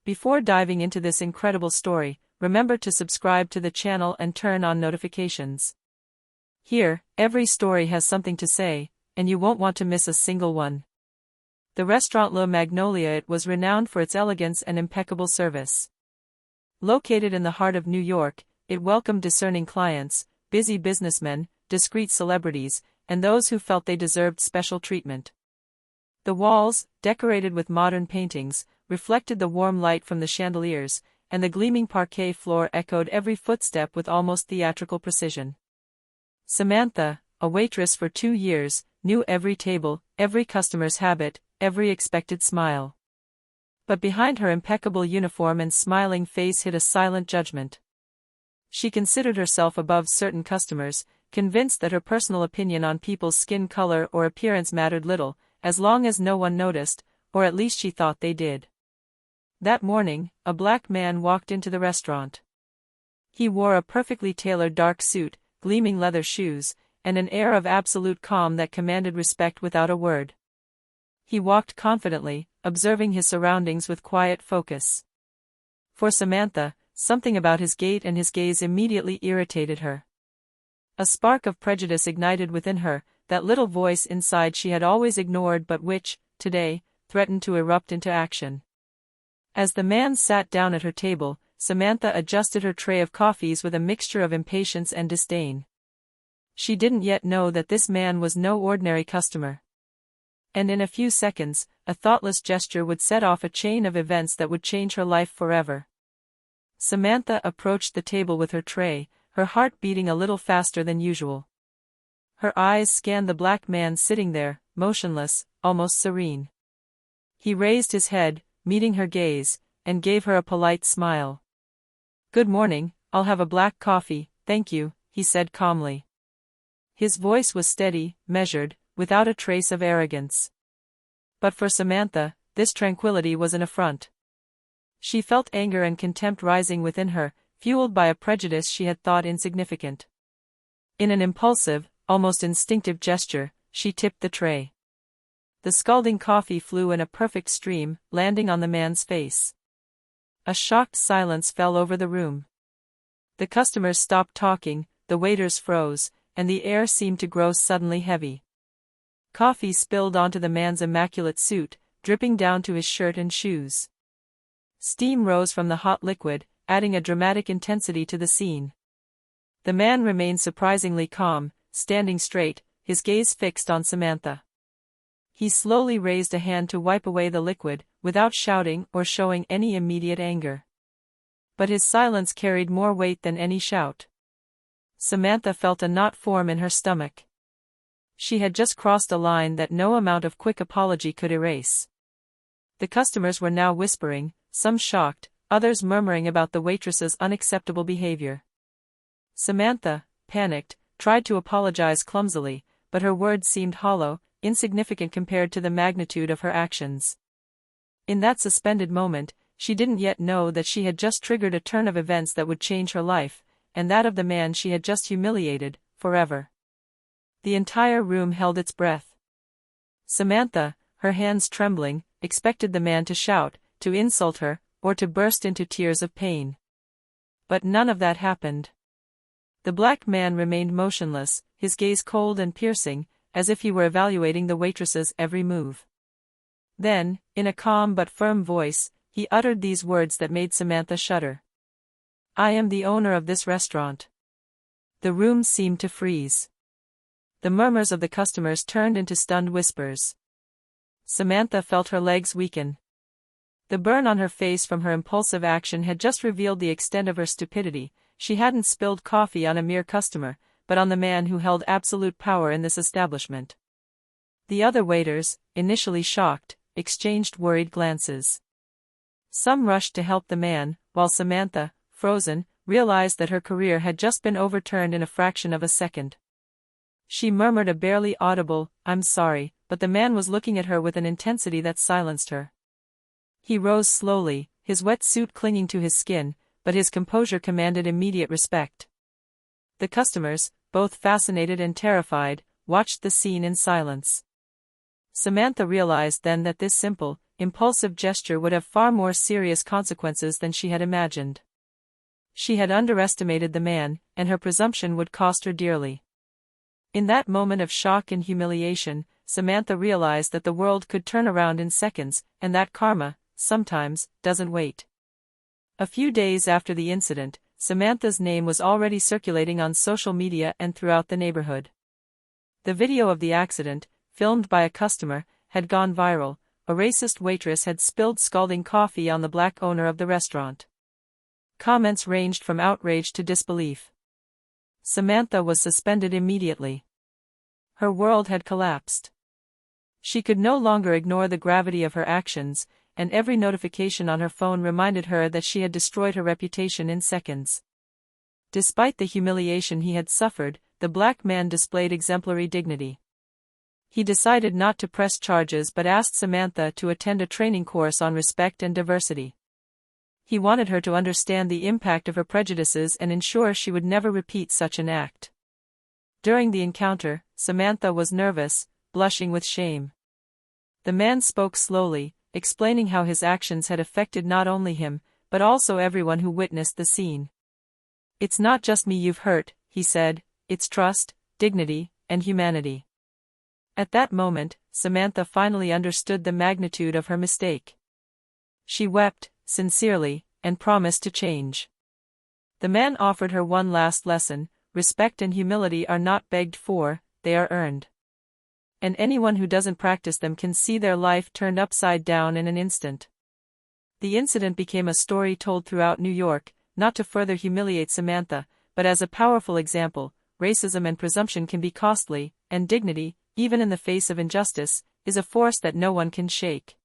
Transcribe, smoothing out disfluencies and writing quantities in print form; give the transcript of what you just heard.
Before diving into this incredible story, remember to subscribe to the channel and turn on notifications. Here, every story has something to say, and you won't want to miss a single one. The restaurant Le Magnolia. It was renowned for its elegance and impeccable service. Located in the heart of New York, it welcomed discerning clients, busy businessmen, discreet celebrities, and those who felt they deserved special treatment. The walls, decorated with modern paintings, reflected the warm light from the chandeliers, and the gleaming parquet floor echoed every footstep with almost theatrical precision. Samantha, a waitress for 2 years, knew every table, every customer's habit, every expected smile. But behind her impeccable uniform and smiling face hid a silent judgment. She considered herself above certain customers, convinced that her personal opinion on people's skin color or appearance mattered little, as long as no one noticed, or at least she thought they did. That morning, a black man walked into the restaurant. He wore a perfectly tailored dark suit, gleaming leather shoes, and an air of absolute calm that commanded respect without a word. He walked confidently, observing his surroundings with quiet focus. For Samantha, something about his gait and his gaze immediately irritated her. A spark of prejudice ignited within her, that little voice inside she had always ignored but which, today, threatened to erupt into action. As the man sat down at her table, Samantha adjusted her tray of coffees with a mixture of impatience and disdain. She didn't yet know that this man was no ordinary customer. And in a few seconds, a thoughtless gesture would set off a chain of events that would change her life forever. Samantha approached the table with her tray, her heart beating a little faster than usual. Her eyes scanned the black man sitting there, motionless, almost serene. He raised his head, meeting her gaze, and gave her a polite smile. "Good morning, I'll have a black coffee, thank you," he said calmly. His voice was steady, measured, without a trace of arrogance. But for Samantha, this tranquility was an affront. She felt anger and contempt rising within her, fueled by a prejudice she had thought insignificant. In an impulsive, almost instinctive gesture, she tipped the tray. The scalding coffee flew in a perfect stream, landing on the man's face. A shocked silence fell over the room. The customers stopped talking, the waiters froze, and the air seemed to grow suddenly heavy. Coffee spilled onto the man's immaculate suit, dripping down to his shirt and shoes. Steam rose from the hot liquid, adding a dramatic intensity to the scene. The man remained surprisingly calm, standing straight, his gaze fixed on Samantha. He slowly raised a hand to wipe away the liquid, without shouting or showing any immediate anger. But his silence carried more weight than any shout. Samantha felt a knot form in her stomach. She had just crossed a line that no amount of quick apology could erase. The customers were now whispering, some shocked, others murmuring about the waitress's unacceptable behavior. Samantha, panicked, tried to apologize clumsily, but her words seemed hollow, insignificant compared to the magnitude of her actions. In that suspended moment, she didn't yet know that she had just triggered a turn of events that would change her life, and that of the man she had just humiliated, forever. The entire room held its breath. Samantha, her hands trembling, expected the man to shout, to insult her, or to burst into tears of pain. But none of that happened. The black man remained motionless, his gaze cold and piercing, as if he were evaluating the waitress's every move. Then, in a calm but firm voice, he uttered these words that made Samantha shudder. "I am the owner of this restaurant." The room seemed to freeze. The murmurs of the customers turned into stunned whispers. Samantha felt her legs weaken. The burn on her face from her impulsive action had just revealed the extent of her stupidity. She hadn't spilled coffee on a mere customer, but on the man who held absolute power in this establishment. The other waiters, initially shocked, exchanged worried glances. Some rushed to help the man, while Samantha, frozen, realized that her career had just been overturned in a fraction of a second. She murmured a barely audible, "I'm sorry," but the man was looking at her with an intensity that silenced her. He rose slowly, his wet suit clinging to his skin, but his composure commanded immediate respect. The customers, both fascinated and terrified, watched the scene in silence. Samantha realized then that this simple, impulsive gesture would have far more serious consequences than she had imagined. She had underestimated the man, and her presumption would cost her dearly. In that moment of shock and humiliation, Samantha realized that the world could turn around in seconds, and that karma, sometimes, doesn't wait. A few days after the incident, Samantha's name was already circulating on social media and throughout the neighborhood. The video of the accident, filmed by a customer, had gone viral. A racist waitress had spilled scalding coffee on the black owner of the restaurant. Comments ranged from outrage to disbelief. Samantha was suspended immediately. Her world had collapsed. She could no longer ignore the gravity of her actions, and every notification on her phone reminded her that she had destroyed her reputation in seconds. Despite the humiliation he had suffered, the black man displayed exemplary dignity. He decided not to press charges but asked Samantha to attend a training course on respect and diversity. He wanted her to understand the impact of her prejudices and ensure she would never repeat such an act. During the encounter, Samantha was nervous, blushing with shame. The man spoke slowly, explaining how his actions had affected not only him, but also everyone who witnessed the scene. "It's not just me you've hurt," he said, "it's trust, dignity, and humanity." At that moment, Samantha finally understood the magnitude of her mistake. She wept, sincerely, and promised to change. The man offered her one last lesson: respect and humility are not begged for, they are earned. And anyone who doesn't practice them can see their life turned upside down in an instant. The incident became a story told throughout New York, not to further humiliate Samantha, but as a powerful example. Racism and presumption can be costly, and dignity, even in the face of injustice, is a force that no one can shake.